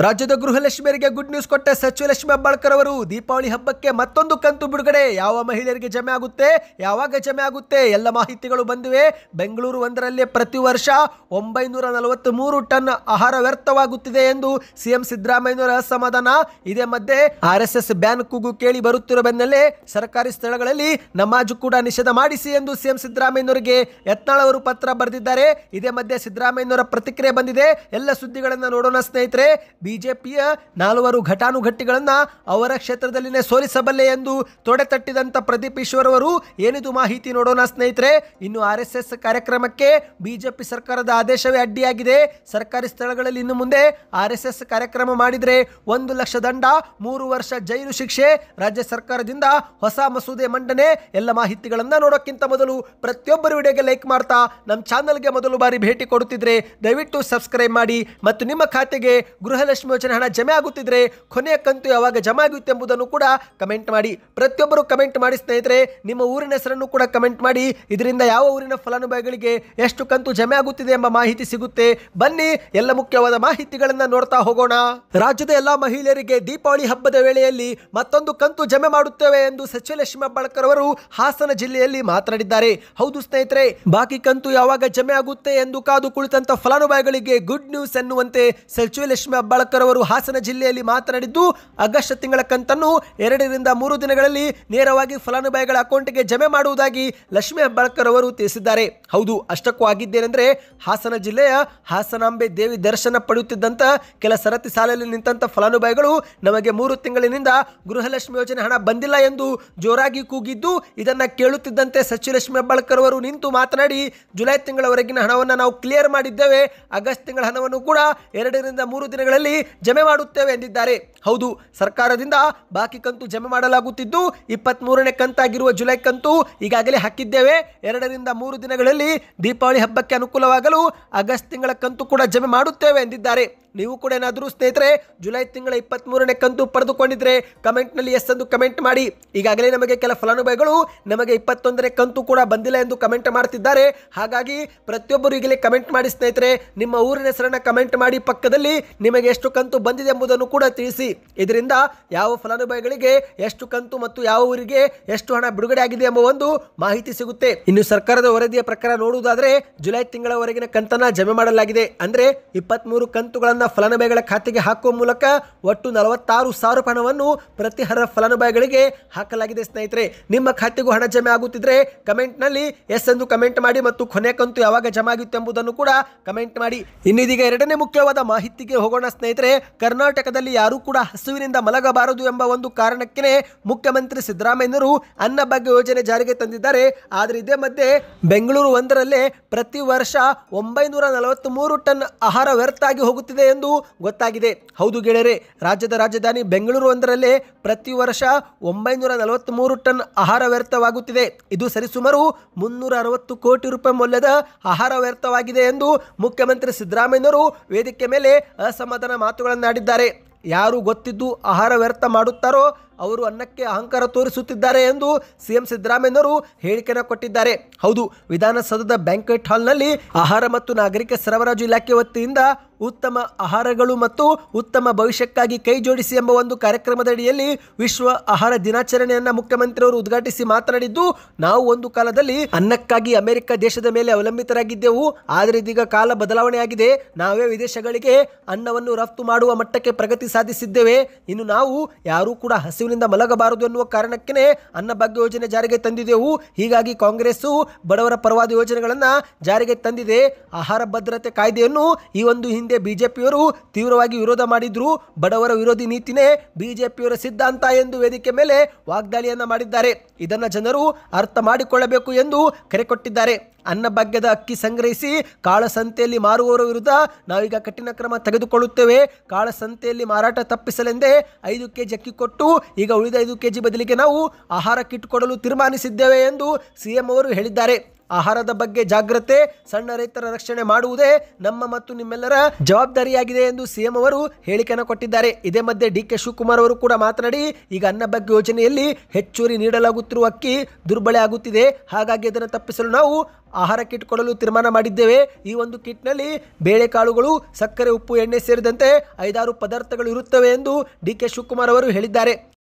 ರಾಜ್ಯದ ಗೃಹಲಕ್ಷ್ಮಿಯರಿಗೆ good news ಕೊಟ್ಟ ಸಚಿವ ಲಕ್ಷ್ಮಿ ಹೆಬ್ಬಾಳ್ಕರ್ ಅವರು ದೀಪಾವಳಿ ಹಬ್ಬಕ್ಕೆ ಮತ್ತೊಂದು ಕಂತು ಬಿಡುಗಡೆ. ಯಾವ ಮಹಿಳೆಯರಿಗೆ ಜಮೆ ಆಗುತ್ತೆ, ಯಾವಾಗ ಜಮೆ ಆಗುತ್ತೆ, ಎಲ್ಲ ಮಾಹಿತಿಗಳು ಬಂದಿವೆ. ಬೆಂಗಳೂರು ಒಂದರಲ್ಲೇ ಪ್ರತಿ ವರ್ಷ 943 ಟನ್ ಆಹಾರ ವ್ಯರ್ಥವಾಗುತ್ತಿದೆ ಎಂದು ಸಿಎಂ ಸಿದ್ದರಾಮಯ್ಯನವರ ಅಸಮಾಧಾನ. ಇದೇ ಮಧ್ಯೆ RSS ಬ್ಯಾನ್ ಕೂಗು ಕೇಳಿ ಬರುತ್ತಿರುವ ಬೆನ್ನಲ್ಲೇ ಸರ್ಕಾರಿ ಸ್ಥಳಗಳಲ್ಲಿ ನಮಾಜು ಕೂಡ ನಿಷೇಧ ಮಾಡಿಸಿ ಎಂದು ಸಿಎಂ ಸಿದ್ದರಾಮಯ್ಯನವರಿಗೆ ಯತ್ನಾಳ್ ಅವರು ಪತ್ರ ಬರೆದಿದ್ದಾರೆ. ಇದೇ ಮಧ್ಯೆ ಸಿದ್ದರಾಮಯ್ಯನವರ ಪ್ರತಿಕ್ರಿಯೆ ಬಂದಿದೆ. ಎಲ್ಲ ಸುದ್ದಿಗಳನ್ನು ನೋಡೋಣ ಸ್ನೇಹಿತರೆ. ಬಿಜೆಪಿಯ 4 ಘಟಾನುಘಟಿಗಳನ್ನ ಅವರ ಕ್ಷೇತ್ರದಲ್ಲಿನೇ ಸೋಲಿಸಬಲ್ಲೆ ಎಂದು ತೊಡೆ ತಟ್ಟಿದಂತ ಪ್ರದೀಪ್ ಈಶ್ವರ್ ಅವರು ಏನಿದು ಮಾಹಿತಿ ನೋಡೋಣ ಸ್ನೇಹಿತರೆ. ಇನ್ನು RSS ಕಾರ್ಯಕ್ರಮಕ್ಕೆ ಬಿಜೆಪಿ ಸರ್ಕಾರದ ಆದೇಶವೇ ಅಡ್ಡಿಯಾಗಿದೆ. ಸರ್ಕಾರಿ ಸ್ಥಳಗಳಲ್ಲಿ ಇನ್ನು ಮುಂದೆ RSS ಕಾರ್ಯಕ್ರಮ ಮಾಡಿದ್ರೆ 1 ಲಕ್ಷ ದಂಡ, 3 ವರ್ಷ ಜೈಲು ಶಿಕ್ಷೆ. ರಾಜ್ಯ ಸರ್ಕಾರದಿಂದ ಹೊಸ ಮಸೂದೆ ಮಂಡನೆ. ಎಲ್ಲ ಮಾಹಿತಿಗಳನ್ನ ನೋಡೋಕ್ಕಿಂತ ಮೊದಲು ಪ್ರತಿಯೊಬ್ಬರು ವಿಡಿಯೋಗೆ ಲೈಕ್ ಮಾಡ್ತಾ ನಮ್ಮ ಚಾನಲ್ಗೆ ಮೊದಲು ಬಾರಿ ಭೇಟಿ ಕೊಡುತ್ತಿದ್ರೆ ದಯವಿಟ್ಟು ಸಬ್ಸ್ಕ್ರೈಬ್ ಮಾಡಿ ಮತ್ತು ನಿಮ್ಮ ಖಾತೆಗೆ ಗೃಹಲಕ್ಷ್ಮಿ ಯೋಜನೆ ಹಣ ಜಮೆ ಆಗುತ್ತಿದ್ರೆ ಕೊನೆಯ ಕಂತು ಯಾವಾಗ ಜಮೆ ಆಗುತ್ತೆ ಎಂಬುದನ್ನು ಕೂಡ ಕಮೆಂಟ್ ಮಾಡಿ. ಪ್ರತಿಯೊಬ್ಬರು ಕಮೆಂಟ್ ಮಾಡಿ ಸ್ನೇಹಿತರೆ. ನಿಮ್ಮ ಊರಿನ ಹೆಸರನ್ನು ಕೂಡ ಕಮೆಂಟ್ ಮಾಡಿ. ಇದರಿಂದ ಯಾವ ಊರಿನ ಫಲಾನುಭವಿಗಳಿಗೆ ಎಷ್ಟು ಕಂತು ಜಮೆ ಆಗುತ್ತಿದೆ ಎಂಬ ಮಾಹಿತಿ ಸಿಗುತ್ತೆ. ಬನ್ನಿ ಎಲ್ಲ ಮುಖ್ಯವಾದ ಮಾಹಿತಿಗಳನ್ನ ನೋಡ್ತಾ ಹೋಗೋಣ. ರಾಜ್ಯದ ಎಲ್ಲಾ ಮಹಿಳೆಯರಿಗೆ ದೀಪಾವಳಿ ಹಬ್ಬದ ವೇಳೆಯಲ್ಲಿ ಮತ್ತೊಂದು ಕಂತು ಜಮೆ ಮಾಡುತ್ತೇವೆ ಎಂದು ಸಚಿವ ಲಕ್ಷ್ಮಿ ಹೆಬ್ಬಾಳ್ಕರ್ ಅವರು ಹಾಸನ ಜಿಲ್ಲೆಯಲ್ಲಿ ಮಾತನಾಡಿದ್ದಾರೆ. ಹೌದು ಸ್ನೇಹಿತರೆ, ಬಾಕಿ ಕಂತು ಯಾವಾಗ ಜಮೆ ಆಗುತ್ತೆ ಎಂದು ಕಾದು ಕುಳಿತಂತ ಫಲಾನುಭವಿಗಳಿಗೆ ಗುಡ್ ನ್ಯೂಸ್ ಎನ್ನುವಂತೆ ಸಚಿವ ಲಕ್ಷ್ಮಿ ಹೆಬ್ಬಾಳ್ಕರ್ ಅವರು ಹಾಸನ ಜಿಲ್ಲೆಯಲ್ಲಿ ಮಾತನಾಡಿದ್ದು, ಆಗಸ್ಟ್ ತಿಂಗಳ ಕಂತನ್ನು 2 ರಿಂದ 3 ದಿನಗಳಲ್ಲಿ ನೇರವಾಗಿ ಫಲಾನುಭವಿಗಳ ಅಕೌಂಟ್ಗೆ ಜಮೆ ಮಾಡುವುದಾಗಿ ಲಕ್ಷ್ಮಿ ಹೆಬ್ಬಾಳ್ಕರ್ ಅವರು ತಿಳಿಸಿದ್ದಾರೆ. ಹೌದು, ಅಷ್ಟಕ್ಕೂ ಆಗಿದ್ದೇನೆಂದ್ರೆ ಹಾಸನ ಜಿಲ್ಲೆಯ ಹಾಸನಾಂಬೆ ದೇವಿ ದರ್ಶನ ಪಡೆಯುತ್ತಿದ್ದಂತ ಕೆಲ ಸರತಿ ಸಾಲಲ್ಲಿ ನಿಂತ ಫಲಾನುಭವಿಗಳು ನಮಗೆ 3 ತಿಂಗಳಿನಿಂದ ಗೃಹಲಕ್ಷ್ಮಿ ಯೋಜನೆ ಹಣ ಬಂದಿಲ್ಲ ಎಂದು ಜೋರಾಗಿ ಕೂಗಿದ್ದು, ಇದನ್ನ ಕೇಳುತ್ತಿದ್ದಂತೆ ಸಚಿವ ಲಕ್ಷ್ಮಿ ಹೆಬ್ಬಾಳ್ಕರ್ ಅವರು ನಿಂತು ಮಾತನಾಡಿ, ಜುಲೈ ತಿಂಗಳವರೆಗಿನ ಹಣವನ್ನು ನಾವು ಕ್ಲಿಯರ್ ಮಾಡಿದ್ದೇವೆ. ಆಗಸ್ಟ್ ತಿಂಗಳ ಹಣವನ್ನು ಕೂಡ 2 ರಿಂದ 3 ದಿನಗಳಲ್ಲಿ ಜಮೆ ಮಾಡುತ್ತೇವೆ ಎಂದಿದ್ದಾರೆ. ಹೌದು, ಸರ್ಕಾರದಿಂದ ಬಾಕಿ ಕಂತು ಜಮೆ ಮಾಡಲಾಗುತ್ತಿದ್ದು 23ನೇ ಕಂತಾಗಿರುವ ಜುಲೈ ಕಂತು ಈಗಾಗಲೇ ಹಾಕಿದ್ದೇವೆ. 2 ರಿಂದ 3 ದಿನಗಳಲ್ಲಿ ದೀಪಾವಳಿ ಹಬ್ಬಕ್ಕೆ ಅನುಕೂಲವಾಗಲು ಆಗಸ್ಟ್ ತಿಂಗಳ ಕಂತು ಕೂಡ ಜಮೆ ಮಾಡುತ್ತೇವೆ ಎಂದಿದ್ದಾರೆ. ನೀವು ಕೂಡ ಏನಾದರೂ ಸ್ನೇಹಿತರೆ ಜುಲೈ ತಿಂಗಳ 23ನೇ ಕಂತು ಪಡೆದುಕೊಂಡಿದ್ರೆ ಕಮೆಂಟ್ನಲ್ಲಿ ಎಸ್ ಎಂದು ಕಮೆಂಟ್ ಮಾಡಿ. ಈಗಾಗಲೇ ನಮಗೆ ಕೆಲ ಫಲಾನುಭವಿಗಳು ನಮಗೆ 21ನೇ ಕಂತು ಕೂಡ ಬಂದಿಲ್ಲ ಎಂದು ಕಮೆಂಟ್ ಮಾಡ್ತಿದ್ದಾರೆ. ಹಾಗಾಗಿ ಪ್ರತಿಯೊಬ್ಬರು ಈಗಲೇ ಕಮೆಂಟ್ ಮಾಡಿ ಸ್ನೇಹಿತರೆ. ನಿಮ್ಮ ಊರಿನ ಹೆಸರನ್ನ ಕಮೆಂಟ್ ಮಾಡಿ, ಪಕ್ಕದಲ್ಲಿ ನಿಮಗೆ ಎಷ್ಟು ಕಂತು ಬಂದಿದೆ ಎಂಬುದನ್ನು ಕೂಡ ತಿಳಿಸಿ. ಇದರಿಂದ ಯಾವ ಫಲಾನುಭವಿಗಳಿಗೆ ಎಷ್ಟು ಕಂತು ಮತ್ತು ಯಾವ ಊರಿಗೆ ಎಷ್ಟು ಹಣ ಬಿಡುಗಡೆ ಆಗಿದೆ ಎಂಬ ಒಂದು ಮಾಹಿತಿ ಸಿಗುತ್ತೆ. ಇನ್ನು ಸರ್ಕಾರದ ವರದಿಯ ಪ್ರಕಾರ ನೋಡುವುದಾದ್ರೆ ಜುಲೈ ತಿಂಗಳವರೆಗಿನ ಕಂತನ್ನ ಜಮೆ ಮಾಡಲಾಗಿದೆ. ಅಂದ್ರೆ 23 ಕಂತುಗಳನ್ನ ಫಲಾನುಭವಿಗಳ ಖಾತೆಗೆ ಹಾಕುವ ಮೂಲಕ ಒಟ್ಟು 46,000 ಹಣವನ್ನು ಪ್ರತಿ ಫಲಾನುಭವಿಗಳಿಗೆ ಹಾಕಲಾಗಿದೆ ಸ್ನೇಹಿತರೆ. ನಿಮ್ಮ ಖಾತೆಗೂ ಹಣ ಜಮೆ ಆಗುತ್ತಿದ್ರೆ ಕಮೆಂಟ್ ನಲ್ಲಿ ಎಸ್ ಎಂದು ಕಮೆಂಟ್ ಮಾಡಿ ಮತ್ತು ಕೊನೆ ಕಂತು ಯಾವಾಗ ಜಮೆ ಆಗುತ್ತೆ ಎಂಬುದನ್ನು ಕೂಡ ಕಮೆಂಟ್ ಮಾಡಿ. ಇನ್ನಿದೀಗ ಎರಡನೇ ಮುಖ್ಯವಾದ ಮಾಹಿತಿಗೆ ಹೋಗೋಣ ಸ್ನೇಹಿತರೆ. ಕರ್ನಾಟಕದಲ್ಲಿ ಯಾರು ಕೂಡ ಹಸುವಿನಿಂದ ಮಲಗಬಾರದು ಎಂಬ ಒಂದು ಕಾರಣಕ್ಕೆ ಮುಖ್ಯಮಂತ್ರಿ ಸಿದ್ದರಾಮಯ್ಯನವರು ಅನ್ನಭಾಗ್ಯ ಯೋಜನೆ ಜಾರಿಗೆ ತಂದಿದ್ದಾರೆ. ಆದರೆ ಇದೇ ಮಧ್ಯೆ ಬೆಂಗಳೂರು ಒಂದರಲ್ಲೇ ಪ್ರತಿ ವರ್ಷ 943 ಟನ್ ಆಹಾರ ವ್ಯರ್ಥ ಆಗಿ ಹೋಗುತ್ತಿದೆ ಎಂದು ಗೊತ್ತಾಗಿದೆ. ಹೌದು ಗೆಳೆಯರೆ, ರಾಜ್ಯದ ರಾಜಧಾನಿ ಬೆಂಗಳೂರು ಒಂದರಲ್ಲೇ ಪ್ರತಿ ವರ್ಷ 943 ಟನ್ ಆಹಾರ ವ್ಯರ್ಥವಾಗುತ್ತಿದೆ. ಇದು ಸರಿಸುಮಾರು 360 ಕೋಟಿ ರೂಪಾಯಿ ಮೌಲ್ಯದ ಆಹಾರ ವ್ಯರ್ಥವಾಗಿದೆ ಎಂದು ಮುಖ್ಯಮಂತ್ರಿ ಸಿದ್ದರಾಮಯ್ಯನವರು ವೇದಿಕೆ ಮೇಲೆ ಅಸಮಾಧಾನ ಮಾತುಗಳನ್ನಾಡಿದ್ದಾರೆ. ಯಾರು ಗೊತ್ತಿದ್ದು ಆಹಾರ ವ್ಯರ್ಥ ಮಾಡುತ್ತಾರೋ ಅವರು ಅನ್ನಕ್ಕೆ ಅಹಂಕಾರ ತೋರಿಸುತ್ತಿದ್ದಾರೆ ಎಂದು ಸಿಎಂ ಸಿದ್ದರಾಮಯ್ಯನವರು ಹೇಳಿಕೆಯನ್ನು ಕೊಟ್ಟಿದ್ದಾರೆ. ಹೌದು, ವಿಧಾನಸೌಧದ ಬ್ಯಾಂಕ್ವೆಟ್ ಹಾಲ್ನಲ್ಲಿ ಆಹಾರ ಮತ್ತು ನಾಗರಿಕ ಸರಬರಾಜು ಇಲಾಖೆ ವತಿಯಿಂದ ಉತ್ತಮ ಆಹಾರಗಳು ಮತ್ತು ಉತ್ತಮ ಭವಿಷ್ಯಕ್ಕಾಗಿ ಕೈ ಜೋಡಿಸಿ ಎಂಬ ಒಂದು ಕಾರ್ಯಕ್ರಮದ ಅಡಿಯಲ್ಲಿ ವಿಶ್ವ ಆಹಾರ ದಿನಾಚರಣೆಯನ್ನ ಮುಖ್ಯಮಂತ್ರಿಯವರು ಉದ್ಘಾಟಿಸಿ ಮಾತನಾಡಿದ್ದು, ನಾವು ಒಂದು ಕಾಲದಲ್ಲಿ ಅನ್ನಕ್ಕಾಗಿ ಅಮೆರಿಕ ದೇಶದ ಮೇಲೆ ಅವಲಂಬಿತರಾಗಿದ್ದೆವು. ಆದರೆ ಇದೀಗ ಕಾಲ ಬದಲಾವಣೆಯಾಗಿದೆ. ನಾವೇ ವಿದೇಶಗಳಿಗೆ ಅನ್ನವನ್ನು ರಫ್ತು ಮಾಡುವ ಮಟ್ಟಕ್ಕೆ ಪ್ರಗತಿ ಸಾಧಿಸಿದ್ದೇವೆ. ಇನ್ನು ನಾವು ಯಾರೂ ಕೂಡ ಹಸಿವಿನಿಂದ ಮಲಗಬಾರದು ಎನ್ನುವ ಕಾರಣಕ್ಕೆ ಅನ್ನಭಾಗ್ಯ ಯೋಜನೆ ಜಾರಿಗೆ ತಂದಿದ್ದೆವು. ಹೀಗಾಗಿ ಕಾಂಗ್ರೆಸ್ ಬಡವರ ಪರವಾದ ಯೋಜನೆಗಳನ್ನ ಜಾರಿಗೆ ತಂದಿದೆ. ಆಹಾರ ಭದ್ರತೆ ಕಾಯ್ದೆಯನ್ನು ಈ ಒಂದು ಹಿಂದೆ ಬಿಜೆಪಿಯವರು ತೀವ್ರವಾಗಿ ವಿರೋಧ ಮಾಡಿದ್ರು. ಬಡವರ ವಿರೋಧಿ ನೀತಿನೇ ಬಿಜೆಪಿಯವರ ಸಿದ್ಧಾಂತ ಎಂದು ವೇದಿಕೆ ಮೇಲೆ ವಾಗ್ದಾಳಿಯನ್ನ ಮಾಡಿದ್ದಾರೆ. ಇದನ್ನ ಜನರು ಅರ್ಥ ಮಾಡಿಕೊಳ್ಳಬೇಕು ಎಂದು ಕರೆ ಕೊಟ್ಟಿದ್ದಾರೆ. ಅನ್ನಭಾಗ್ಯದ ಅಕ್ಕಿ ಸಂಗ್ರಹಿಸಿ ಕಾಳಸಂತೆಯಲ್ಲಿ ಮಾರುವವರ ವಿರುದ್ಧ ನಾವೀಗ ಕಠಿಣ ಕ್ರಮ ತೆಗೆದುಕೊಳ್ಳುತ್ತೇವೆ. ಕಾಳಸಂತೆಯಲ್ಲಿ ಮಾರಾಟ ತಪ್ಪಿಸಲೆಂದೇ 5 ಕೆಜಿ ಅಕ್ಕಿ ಕೊಟ್ಟು ಈಗ ಉಳಿದ 5 ಕೆಜಿ ಬದಲಿಗೆ ನಾವು ಆಹಾರ ಕಿಟ್ ಕೊಡಲು ತೀರ್ಮಾನಿಸಿದ್ದೇವೆ ಎಂದು ಸಿಎಂ ಅವರು ಹೇಳಿದ್ದಾರೆ. ಆಹಾರದ ಬಗ್ಗೆ ಜಾಗೃತೆ, ಸಣ್ಣ ರೈತರ ರಕ್ಷಣೆ ಮಾಡುವುದೇ ನಮ್ಮ ಮತ್ತು ನಿಮ್ಮೆಲ್ಲರ ಜವಾಬ್ದಾರಿಯಾಗಿದೆ ಎಂದು ಸಿಎಂ ಅವರು ಹೇಳಿಕೆಯನ್ನು ಕೊಟ್ಟಿದ್ದಾರೆ. ಇದೇ ಮಧ್ಯೆ ಡಿಕೆ ಶಿವಕುಮಾರ್ ಅವರು ಕೂಡ ಮಾತನಾಡಿ, ಈಗ ಅನ್ನಭಾಗ್ಯ ಯೋಜನೆಯಲ್ಲಿ ಹೆಚ್ಚುವರಿ ನೀಡಲಾಗುತ್ತಿರುವ ಅಕ್ಕಿ ದುರ್ಬಳಕೆ ಆಗುತ್ತಿದೆ. ಹಾಗಾಗಿ ಅದನ್ನು ತಪ್ಪಿಸಲು ನಾವು ಆಹಾರ ಕಿಟ್ ಕೊಡಲು ತೀರ್ಮಾನ ಮಾಡಿದ್ದೇವೆ. ಈ ಒಂದು ಕಿಟ್ನಲ್ಲಿ ಬೇಳೆಕಾಳುಗಳು, ಸಕ್ಕರೆ, ಉಪ್ಪು, ಎಣ್ಣೆ ಸೇರಿದಂತೆ 5-6 ಪದಾರ್ಥಗಳು ಇರುತ್ತವೆ ಎಂದು ಡಿಕೆ ಶಿವಕುಮಾರ್ ಅವರು ಹೇಳಿದ್ದಾರೆ.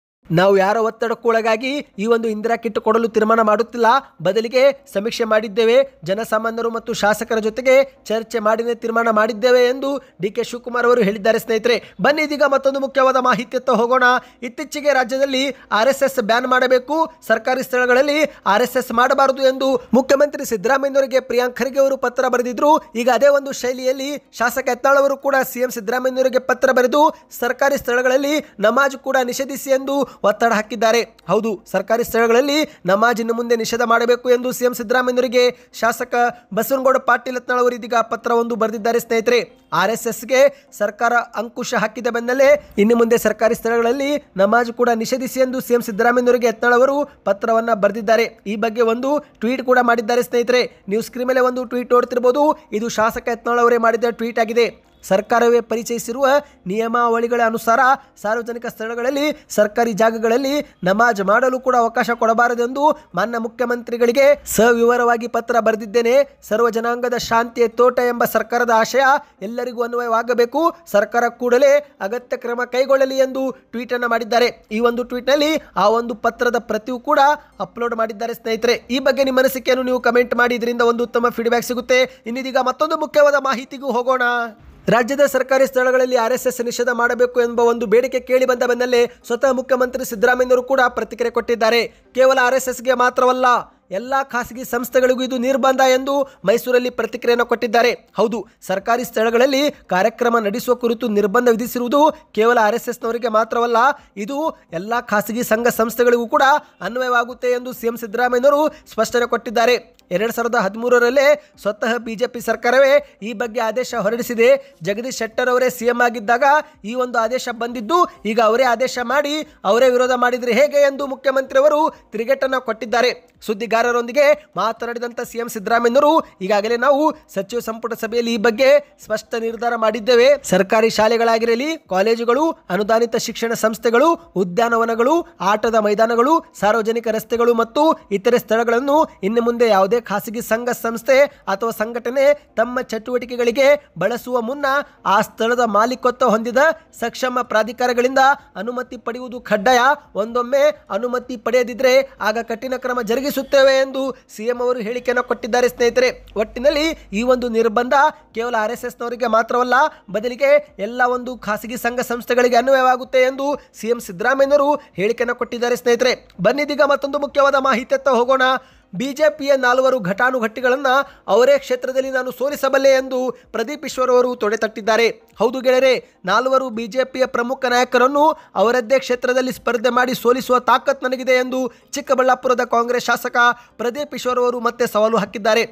ನಾವು ಯಾರ ಒತ್ತಡಕ್ಕೂ ಒಳಗಾಗಿ ಈ ಒಂದು ಇಂದಿರಾ ಕಿಟ್ ಕೊಡಲು ತೀರ್ಮಾನ ಮಾಡುತ್ತಿಲ್ಲ. ಬದಲಿಗೆ ಸಮೀಕ್ಷೆ ಮಾಡಿದ್ದೇವೆ. ಜನಸಾಮಾನ್ಯರು ಮತ್ತು ಶಾಸಕರ ಜೊತೆಗೆ ಚರ್ಚೆ ಮಾಡಿನೇ ತೀರ್ಮಾನ ಮಾಡಿದ್ದೇವೆ ಎಂದು ಡಿಕೆ ಶಿವಕುಮಾರ್ ಅವರು ಹೇಳಿದ್ದಾರೆ. ಸ್ನೇಹಿತರೆ, ಬನ್ನಿ ಇದೀಗ ಮತ್ತೊಂದು ಮುಖ್ಯವಾದ ಮಾಹಿತಿಯತ್ತ ಹೋಗೋಣ. ಇತ್ತೀಚೆಗೆ ರಾಜ್ಯದಲ್ಲಿ RSS ಬ್ಯಾನ್ ಮಾಡಬೇಕು, ಸರ್ಕಾರಿ ಸ್ಥಳಗಳಲ್ಲಿ RSS ಮಾಡಬಾರದು ಎಂದು ಮುಖ್ಯಮಂತ್ರಿ ಸಿದ್ದರಾಮಯ್ಯನವರಿಗೆ ಪ್ರಿಯಾಂಕ್ ಖರ್ಗೆ ಅವರು ಪತ್ರ ಬರೆದಿದ್ರು. ಈಗ ಅದೇ ಒಂದು ಶೈಲಿಯಲ್ಲಿ ಶಾಸಕ ಯತ್ನಾಳ್ ಅವರು ಕೂಡ ಸಿಎಂ ಸಿದ್ದರಾಮಯ್ಯನವರಿಗೆ ಪತ್ರ ಬರೆದು ಸರ್ಕಾರಿ ಸ್ಥಳಗಳಲ್ಲಿ ನಮಾಜ್ ಕೂಡ ನಿಷೇಧಿಸಿ ಎಂದು ಒತ್ತಡ ಹಾಕಿದ್ದಾರೆ. ಹೌದು, ಸರ್ಕಾರಿ ಸ್ಥಳಗಳಲ್ಲಿ ನಮಾಜ್ ಇನ್ನು ಮುಂದೆ ನಿಷೇಧ ಮಾಡಬೇಕು ಎಂದು ಸಿಎಂ ಸಿದ್ದರಾಮಯ್ಯನವರಿಗೆ ಶಾಸಕ ಬಸವನಗೌಡ ಪಾಟೀಲ್ ಯತ್ನಾಳ್ ಅವರು ಇದೀಗ ಪತ್ರವೊಂದು ಬರೆದಿದ್ದಾರೆ. ಸ್ನೇಹಿತರೆ, RSSಗೆ ಸರ್ಕಾರ ಅಂಕುಶ ಹಾಕಿದ ಬೆನ್ನಲ್ಲೇ ಇನ್ನು ಮುಂದೆ ಸರ್ಕಾರಿ ಸ್ಥಳಗಳಲ್ಲಿ ನಮಾಜ್ ಕೂಡ ನಿಷೇಧಿಸಿ ಎಂದು ಸಿಎಂ ಸಿದ್ದರಾಮಯ್ಯನವರಿಗೆ ಯತ್ನಾಳ್ ಅವರು ಪತ್ರವನ್ನ ಬರೆದಿದ್ದಾರೆ. ಈ ಬಗ್ಗೆ ಒಂದು ಟ್ವೀಟ್ ಕೂಡ ಮಾಡಿದ್ದಾರೆ. ಸ್ನೇಹಿತರೆ, ನೀವು ಸ್ಕ್ರೀನ್ ಮೇಲೆ ಒಂದು ಟ್ವೀಟ್ ನೋಡ್ತಿರಬಹುದು. ಇದು ಶಾಸಕ ಯತ್ನಾಳ್ ಅವರೇ ಮಾಡಿದ ಟ್ವೀಟ್ ಆಗಿದೆ. ಸರ್ಕಾರವೇ ಪರಿಚಯಿಸಿರುವ ನಿಯಮಾವಳಿಗಳ ಅನುಸಾರ ಸಾರ್ವಜನಿಕ ಸ್ಥಳಗಳಲ್ಲಿ, ಸರ್ಕಾರಿ ಜಾಗಗಳಲ್ಲಿ ನಮಾಜ್ ಮಾಡಲು ಕೂಡ ಅವಕಾಶ ಕೊಡಬಾರದೆಂದು ಮಾನ್ಯ ಮುಖ್ಯಮಂತ್ರಿಗಳಿಗೆ ಸವಿವರವಾಗಿ ಪತ್ರ ಬರೆದಿದ್ದೇನೆ. ಸರ್ವ ಜನಾಂಗದ ಶಾಂತಿಯ ತೋಟ ಎಂಬ ಸರ್ಕಾರದ ಆಶಯ ಎಲ್ಲರಿಗೂ ಅನ್ವಯವಾಗಬೇಕು. ಸರ್ಕಾರ ಕೂಡಲೇ ಅಗತ್ಯ ಕ್ರಮ ಕೈಗೊಳ್ಳಲಿ ಎಂದು ಟ್ವೀಟ್ ಅನ್ನು ಮಾಡಿದ್ದಾರೆ. ಈ ಒಂದು ಟ್ವೀಟ್ನಲ್ಲಿ ಆ ಒಂದು ಪತ್ರದ ಪ್ರತಿಯೂ ಕೂಡ ಅಪ್ಲೋಡ್ ಮಾಡಿದ್ದಾರೆ. ಸ್ನೇಹಿತರೆ, ಈ ಬಗ್ಗೆ ನಿಮ್ಮ ಅನಿಸಿಕೆಯನ್ನು ನೀವು ಕಮೆಂಟ್ ಮಾಡಿ, ಇದರಿಂದ ಒಂದು ಉತ್ತಮ ಫೀಡ್ಬ್ಯಾಕ್ ಸಿಗುತ್ತೆ. ಇನ್ನಿದೀಗ ಮತ್ತೊಂದು ಮುಖ್ಯವಾದ ಮಾಹಿತಿಗೂ ಹೋಗೋಣ. ರಾಜ್ಯದ ಸರ್ಕಾರಿ ಸ್ಥಳಗಳಲ್ಲಿ RSS ನಿಷೇಧ ಮಾಡಬೇಕು ಎಂಬ ಒಂದು ಬೇಡಿಕೆ ಕೇಳಿ ಬಂದ ಬೆನ್ನಲ್ಲೇ ಸ್ವತಃ ಮುಖ್ಯಮಂತ್ರಿ ಸಿದ್ದರಾಮಯ್ಯನವರು ಕೂಡ ಪ್ರತಿಕ್ರಿಯೆ ಕೊಟ್ಟಿದ್ದಾರೆ. ಕೇವಲ RSSಗೆ ಮಾತ್ರವಲ್ಲ, ಎಲ್ಲ ಖಾಸಗಿ ಸಂಸ್ಥೆಗಳಿಗೂ ಇದು ನಿರ್ಬಂಧ ಎಂದು ಮೈಸೂರಲ್ಲಿ ಪ್ರತಿಕ್ರಿಯೆಯನ್ನು ಕೊಟ್ಟಿದ್ದಾರೆ. ಹೌದು, ಸರ್ಕಾರಿ ಸ್ಥಳಗಳಲ್ಲಿ ಕಾರ್ಯಕ್ರಮ ನಡೆಸುವ ಕುರಿತು ನಿರ್ಬಂಧ ವಿಧಿಸಿರುವುದು ಕೇವಲ RSSನವರಿಗೆ ಮಾತ್ರವಲ್ಲ, ಇದು ಎಲ್ಲ ಖಾಸಗಿ ಸಂಘ ಸಂಸ್ಥೆಗಳಿಗೂ ಕೂಡ ಅನ್ವಯವಾಗುತ್ತೆ ಎಂದು ಸಿಎಂ ಸಿದ್ದರಾಮಯ್ಯನವರು ಸ್ಪಷ್ಟನೆ ಕೊಟ್ಟಿದ್ದಾರೆ. 2013ರಲ್ಲೇ ಸ್ವತಃ ಬಿಜೆಪಿ ಸರ್ಕಾರವೇ ಈ ಬಗ್ಗೆ ಆದೇಶ ಹೊರಡಿಸಿದೆ. ಜಗದೀಶ್ ಶೆಟ್ಟರ್ ಅವರೇ ಸಿಎಂ ಆಗಿದ್ದಾಗ ಈ ಒಂದು ಆದೇಶ ಬಂದಿದ್ದು, ಈಗ ಅವರೇ ಆದೇಶ ಮಾಡಿ ಅವರೇ ವಿರೋಧ ಮಾಡಿದರೆ ಹೇಗೆ ಎಂದು ಮುಖ್ಯಮಂತ್ರಿ ಅವರು ತಿರುಗೇಟನ್ನು ಕೊಟ್ಟಿದ್ದಾರೆ. ಸುದ್ದಿಗಾರರೊಂದಿಗೆ ಮಾತನಾಡಿದಂಥ ಸಿಎಂ ಸಿದ್ದರಾಮಯ್ಯನವರು, ಈಗಾಗಲೇ ನಾವು ಸಚಿವ ಸಂಪುಟ ಸಭೆಯಲ್ಲಿ ಈ ಬಗ್ಗೆ ಸ್ಪಷ್ಟ ನಿರ್ಧಾರ ಮಾಡಿದ್ದೇವೆ. ಸರ್ಕಾರಿ ಶಾಲೆಗಳಾಗಿರಲಿ, ಕಾಲೇಜುಗಳು, ಅನುದಾನಿತ ಶಿಕ್ಷಣ ಸಂಸ್ಥೆಗಳು, ಉದ್ಯಾನವನಗಳು, ಆಟದ ಮೈದಾನಗಳು, ಸಾರ್ವಜನಿಕ ರಸ್ತೆಗಳು ಮತ್ತು ಇತರೆ ಸ್ಥಳಗಳನ್ನು ಇನ್ನು ಮುಂದೆ ಯಾವುದೇ ಖಾಸಗಿ ಸಂಘ ಸಂಸ್ಥೆ ಅಥವಾ ಸಂಘಟನೆ ತಮ್ಮ ಚಟುವಟಿಕೆಗಳಿಗೆ ಬಳಸುವ ಮುನ್ನ ಆ ಸ್ಥಳದ ಮಾಲೀಕತ್ವ ಹೊಂದಿದ ಸಕ್ಷಮ ಪ್ರಾಧಿಕಾರಗಳಿಂದ ಅನುಮತಿ ಪಡೆಯುವುದು ಕಡ್ಡಾಯ. ಒಂದೊಮ್ಮೆ ಅನುಮತಿ ಪಡೆಯದಿದ್ದರೆ ಆಗ ಕಠಿಣ ಕ್ರಮ ಜರುಗಿಸುತ್ತೇವೆ ಎಂದು ಸಿಎಂ ಅವರು ಹೇಳಿಕೆಯನ್ನು ಕೊಟ್ಟಿದ್ದಾರೆ. ಸ್ನೇಹಿತರೆ, ಒಟ್ಟಿನಲ್ಲಿ ಈ ಒಂದು ನಿರ್ಬಂಧ ಕೇವಲ RSSನವರಿಗೆ ಮಾತ್ರವಲ್ಲ, ಬದಲಿಗೆ ಎಲ್ಲ ಒಂದು ಖಾಸಗಿ ಸಂಘ ಸಂಸ್ಥೆಗಳಿಗೆ ಅನ್ವಯವಾಗುತ್ತೆ ಎಂದು ಸಿಎಂ ಸಿದ್ದರಾಮಯ್ಯನವರು ಹೇಳಿಕೆಯನ್ನು ಕೊಟ್ಟಿದ್ದಾರೆ. ಸ್ನೇಹಿತರೆ, ಬನ್ನಿದೀಗ ಮತ್ತೊಂದು ಮುಖ್ಯವಾದ ಮಾಹಿತಿಯತ್ತ ಹೋಗೋಣ. ಬಿಜೆಪಿಯ 4 ಘಟಾನುಘಟಿಗಳನ್ನು ಅವರೇ ಕ್ಷೇತ್ರದಲ್ಲಿ ನಾನು ಸೋಲಿಸಬಲ್ಲೆ ಎಂದು ಪ್ರದೀಪ್ ಈಶ್ವರ್ ಅವರು ತೊಡೆತಟ್ಟಿದ್ದಾರೆ. ಹೌದು ಗೆಳೆಯರೆ, 4 ಬಿಜೆಪಿಯ ಪ್ರಮುಖ ನಾಯಕರನ್ನು ಅವರದ್ದೇ ಕ್ಷೇತ್ರದಲ್ಲಿ ಸ್ಪರ್ಧೆ ಮಾಡಿ ಸೋಲಿಸುವ ತಾಕತ್ ನನಗಿದೆ ಎಂದು ಚಿಕ್ಕಬಳ್ಳಾಪುರದ ಕಾಂಗ್ರೆಸ್ ಶಾಸಕ ಪ್ರದೀಪ್ ಈಶ್ವರ್ ಅವರು ಮತ್ತೆ ಸವಾಲು ಹಾಕಿದ್ದಾರೆ.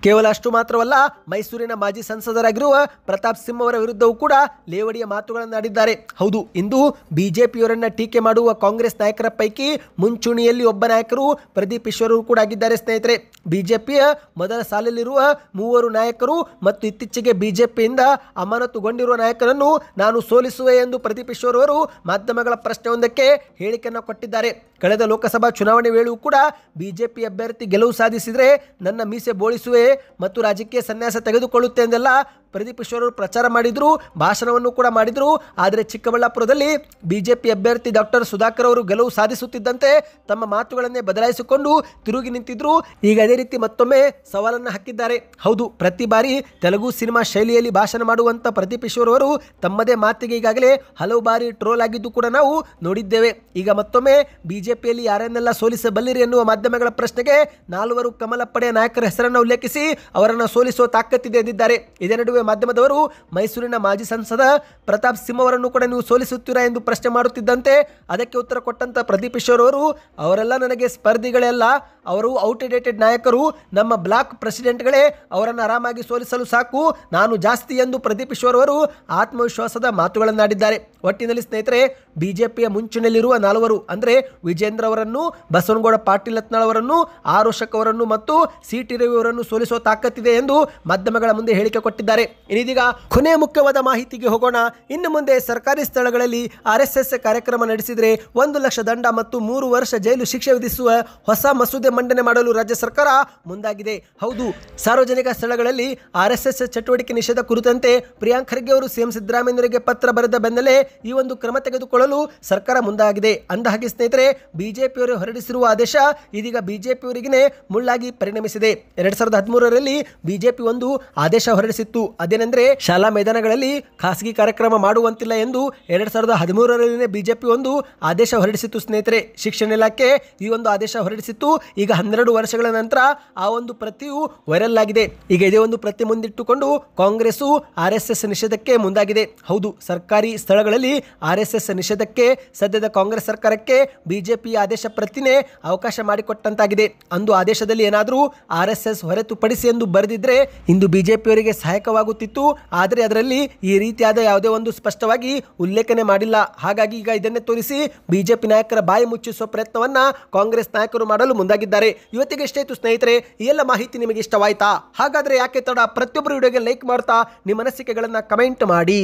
ಕೇವಲ ಅಷ್ಟು ಮಾತ್ರವಲ್ಲ, ಮೈಸೂರಿನ ಮಾಜಿ ಸಂಸದರಾಗಿರುವ ಪ್ರತಾಪ್ ಸಿಂಹ ಅವರ ವಿರುದ್ಧವೂ ಕೂಡ ಲೇವಡಿಯ ಮಾತುಗಳನ್ನು ಆಡಿದ್ದಾರೆ. ಹೌದು, ಇಂದು ಬಿಜೆಪಿಯವರನ್ನ ಟೀಕೆ ಮಾಡುವ ಕಾಂಗ್ರೆಸ್ ನಾಯಕರ ಪೈಕಿ ಮುಂಚೂಣಿಯಲ್ಲಿ ಒಬ್ಬ ನಾಯಕರು ಪ್ರದೀಪ್ ಈಶ್ವರ್ ಕೂಡ ಆಗಿದ್ದಾರೆ. ಸ್ನೇಹಿತರೆ, ಬಿಜೆಪಿಯ ಮೊದಲ ಸಾಲಲ್ಲಿರುವ 3 ನಾಯಕರು ಮತ್ತು ಇತ್ತೀಚೆಗೆ ಬಿಜೆಪಿಯಿಂದ ಅಮಾನತುಗೊಂಡಿರುವ ನಾಯಕರನ್ನು ನಾನು ಸೋಲಿಸುವೆ ಎಂದು ಪ್ರದೀಪ್ ಈಶ್ವರ್ ಅವರು ಮಾಧ್ಯಮಗಳ ಪ್ರಶ್ನೆಯೊಂದಕ್ಕೆ ಹೇಳಿಕೆಯನ್ನು ಕೊಟ್ಟಿದ್ದಾರೆ. ಕಳೆದ ಲೋಕಸಭಾ ಚುನಾವಣೆ ವೇಳೆಯೂ ಕೂಡ ಬಿಜೆಪಿ ಅಭ್ಯರ್ಥಿ ಗೆಲುವು ಸಾಧಿಸಿದರೆ ನನ್ನ ಮೀಸೆ ಬೋಳಿಸುವೆ ಮತ್ತು ರಾಜಕೀಯ ಸನ್ಯಾಸ ತೆಗೆದುಕೊಳ್ಳುತ್ತೆ ಎಂದೆಲ್ಲ ಪ್ರದೀಪ್ ಈಶ್ವರ್ ಅವರು ಪ್ರಚಾರ ಮಾಡಿದ್ರು, ಭಾಷಣವನ್ನು ಕೂಡ ಮಾಡಿದ್ರು. ಆದರೆ ಚಿಕ್ಕಬಳ್ಳಾಪುರದಲ್ಲಿ ಬಿಜೆಪಿ ಅಭ್ಯರ್ಥಿ ಡಾಕ್ಟರ್ ಸುಧಾಕರ್ ಅವರು ಗೆಲುವು ಸಾಧಿಸುತ್ತಿದ್ದಂತೆ ತಮ್ಮ ಮಾತುಗಳನ್ನೇ ಬದಲಾಯಿಸಿಕೊಂಡು ತಿರುಗಿ ನಿಂತಿದ್ರು. ಈಗ ಅದೇ ರೀತಿ ಮತ್ತೊಮ್ಮೆ ಸವಾಲನ್ನು ಹಾಕಿದ್ದಾರೆ. ಹೌದು, ಪ್ರತಿ ಬಾರಿ ತೆಲುಗು ಸಿನಿಮಾ ಶೈಲಿಯಲ್ಲಿ ಭಾಷಣ ಮಾಡುವಂಥ ಪ್ರದೀಪ್ ಈಶ್ವರ್ ಅವರು ತಮ್ಮದೇ ಮಾತಿಗೆ ಈಗಾಗಲೇ ಹಲವು ಬಾರಿ ಟ್ರೋಲ್ ಆಗಿದ್ದು ಕೂಡ ನಾವು ನೋಡಿದ್ದೇವೆ. ಈಗ ಮತ್ತೊಮ್ಮೆ ಬಿಜೆಪಿಯಲ್ಲಿ ಯಾರನ್ನೆಲ್ಲ ಸೋಲಿಸಬಲ್ಲಿರಿ ಎನ್ನುವ ಮಾಧ್ಯಮಗಳ ಪ್ರಶ್ನೆಗೆ 4 ಕಮಲ ಪಡೆಯ ನಾಯಕರ ಹೆಸರನ್ನು ಉಲ್ಲೇಖಿಸಿ ಪಡಿಸಿ ಅವರನ್ನು ಸೋಲಿಸುವ ತಾಕತ್ತಿದೆ ಎಂದಿದ್ದಾರೆ. ಇದೇ ನಡುವೆ ಮಾಧ್ಯಮದವರು ಮೈಸೂರಿನ ಮಾಜಿ ಸಂಸದ ಪ್ರತಾಪ್ ಸಿಂಹ ಅವರನ್ನು ಕೂಡ ನೀವು ಸೋಲಿಸುತ್ತೀರಾ ಎಂದು ಪ್ರಶ್ನೆ ಮಾಡುತ್ತಿದ್ದಂತೆ ಅದಕ್ಕೆ ಉತ್ತರ ಕೊಟ್ಟಂತ ಪ್ರದೀಪ್ ಈಶ್ವರ್ ಅವರು, ಅವರೆಲ್ಲ ನನಗೆ ಸ್ಪರ್ಧಿಗಳೇ ಅಲ್ಲ, ಅವರು ಔಟ್ಡೇಟೆಡ್ ನಾಯಕರು, ನಮ್ಮ ಬ್ಲಾಕ್ ಪ್ರೆಸಿಡೆಂಟ್ಗಳೇ ಅವರನ್ನು ಆರಾಮಾಗಿ ಸೋಲಿಸಲು ಸಾಕು, ನಾನು ಜಾಸ್ತಿ ಎಂದು ಪ್ರದೀಪ್ ಈಶ್ವರ್ ಅವರು ಆತ್ಮವಿಶ್ವಾಸದ ಮಾತುಗಳನ್ನಾಡಿದ್ದಾರೆ. ಒಟ್ಟಿನಲ್ಲಿ ಸ್ನೇಹಿತರೆ, ಬಿಜೆಪಿಯ ಮುಂಚೂಣಿಯಲ್ಲಿರುವ ನಾಲ್ವರು ಅಂದರೆ ವಿಜೇಂದ್ರ ಅವರನ್ನು, ಬಸವನಗೌಡ ಪಾಟೀಲ್ ಯತ್ನಾಳ್ ಅವರನ್ನು, ಆರ್ ಅಶೋಕ್ ಅವರನ್ನು ಮತ್ತು ಸಿ.ಟಿ. ರವಿ ಅವರನ್ನು ಸೋಲಿಸುವ ತಾಕತ್ತಿದೆ ಎಂದು ಮಾಧ್ಯಮಗಳ ಮುಂದೆ ಹೇಳಿಕೆ ಕೊಟ್ಟಿದ್ದಾರೆ. ಇನ್ನೀಗ ಕೊನೆಯ ಮುಖ್ಯವಾದ ಮಾಹಿತಿಗೆ ಹೋಗೋಣ. ಇನ್ನು ಮುಂದೆ ಸರ್ಕಾರಿ ಸ್ಥಳಗಳಲ್ಲಿ RSS ಕಾರ್ಯಕ್ರಮ ನಡೆಸಿದರೆ 1 ಲಕ್ಷ ದಂಡ ಮತ್ತು 3 ವರ್ಷ ಜೈಲು ಶಿಕ್ಷೆ ವಿಧಿಸುವ ಹೊಸ ಮಸೂದೆ ಮಂಡನೆ ಮಾಡಲು ರಾಜ್ಯ ಸರ್ಕಾರ ಮುಂದಾಗಿದೆ. ಹೌದು, ಸಾರ್ವಜನಿಕ ಸ್ಥಳಗಳಲ್ಲಿ RSS ಚಟುವಟಿಕೆ ನಿಷೇಧ ಕುರಿತಂತೆ ಪ್ರಿಯಾಂಕ್ ಖರ್ಗೆ ಅವರು ಸಿಎಂ ಸಿದ್ದರಾಮಯ್ಯನವರಿಗೆ ಪತ್ರ ಬರೆದ ಬೆನ್ನಲ್ಲೇ ಈ ಒಂದು ಕ್ರಮ ತೆಗೆದುಕೊಳ್ಳಲು ಸರ್ಕಾರ ಮುಂದಾಗಿದೆ. ಅಂದಹಾಗೆ ಸ್ನೇಹಿತರೆ, ಬಿಜೆಪಿಯವರು ಹೊರಡಿಸಿರುವ ಆದೇಶ ಇದೀಗ ಬಿಜೆಪಿಯವರಿಗೆ ಮುಳ್ಳಾಗಿ ಪರಿಣಮಿಸಿದೆ. 2013ರಲ್ಲಿ ಬಿಜೆಪಿ ಒಂದು ಆದೇಶ ಹೊರಡಿಸಿತ್ತು. ಅದೇನೆಂದ್ರೆ ಶಾಲಾ ಮೈದಾನಗಳಲ್ಲಿ ಖಾಸಗಿ ಕಾರ್ಯಕ್ರಮ ಮಾಡುವಂತಿಲ್ಲ ಎಂದು 2013ರಲ್ಲಿ ಬಿಜೆಪಿ ಒಂದು ಆದೇಶ ಹೊರಡಿಸಿತ್ತು. ಸ್ನೇಹಿತರೆ, ಶಿಕ್ಷಣ ಇಲಾಖೆ ಈ ಒಂದು ಆದೇಶ ಹೊರಡಿಸಿತ್ತು. ಈಗ 12 ವರ್ಷಗಳ ನಂತರ ಆ ಒಂದು ಪ್ರತಿಯು ವೈರಲ್ ಆಗಿದೆ. ಈಗ ಇದೇ ಒಂದು ಪ್ರತಿ ಮುಂದಿಟ್ಟುಕೊಂಡು ಕಾಂಗ್ರೆಸ್ RSS ನಿಷೇಧಕ್ಕೆ ಮುಂದಾಗಿದೆ. ಹೌದು, ಸರ್ಕಾರಿ ಸ್ಥಳಗಳಲ್ಲಿ RSS ನಿಷೇಧಕ್ಕೆ ಸದ್ಯದ ಕಾಂಗ್ರೆಸ್ ಸರ್ಕಾರಕ್ಕೆ ಬಿಜೆಪಿ ಆದೇಶ ಪ್ರತಿನೇ ಅವಕಾಶ ಮಾಡಿಕೊಟ್ಟಂತಾಗಿದೆ. ಅಂದು ಆದೇಶದಲ್ಲಿ ಏನಾದರೂ RSS ಹೊರತುಪಡಿಸಿ ಎಂದು ಬರೆದಿದ್ರೆ ಇಂದು ಬಿಜೆಪಿಯವರಿಗೆ ಸಹಾಯಕವಾಗುತ್ತಿತ್ತು. ಆದರೆ ಅದರಲ್ಲಿ ಈ ರೀತಿಯಾದ ಯಾವುದೇ ಒಂದು ಸ್ಪಷ್ಟವಾಗಿ ಉಲ್ಲೇಖನೆ ಮಾಡಿಲ್ಲ. ಹಾಗಾಗಿ ಈಗ ಇದನ್ನೇ ತೋರಿಸಿ ಬಿಜೆಪಿ ನಾಯಕರ ಬಾಯಿ ಮುಚ್ಚಿಸುವ ಪ್ರಯತ್ನವನ್ನ ಕಾಂಗ್ರೆಸ್ ನಾಯಕರು ಮಾಡಲು ಮುಂದಾಗಿದ್ದಾರೆ. ಇವತ್ತಿಗೆ ಇಷ್ಟೇ ಇತ್ತು ಸ್ನೇಹಿತರೆ. ಈ ಎಲ್ಲ ಮಾಹಿತಿ ನಿಮಗೆ ಇಷ್ಟವಾಯ್ತಾ? ಹಾಗಾದ್ರೆ ಯಾಕೆ ತಡ, ಪ್ರತಿಯೊಬ್ಬರು ವಿಡಿಯೋಗೆ ಲೈಕ್ ಮಾಡ್ತಾ ನಿಮ್ಮ ಅನಿಸಿಕೆಗಳನ್ನು ಕಮೆಂಟ್ ಮಾಡಿ.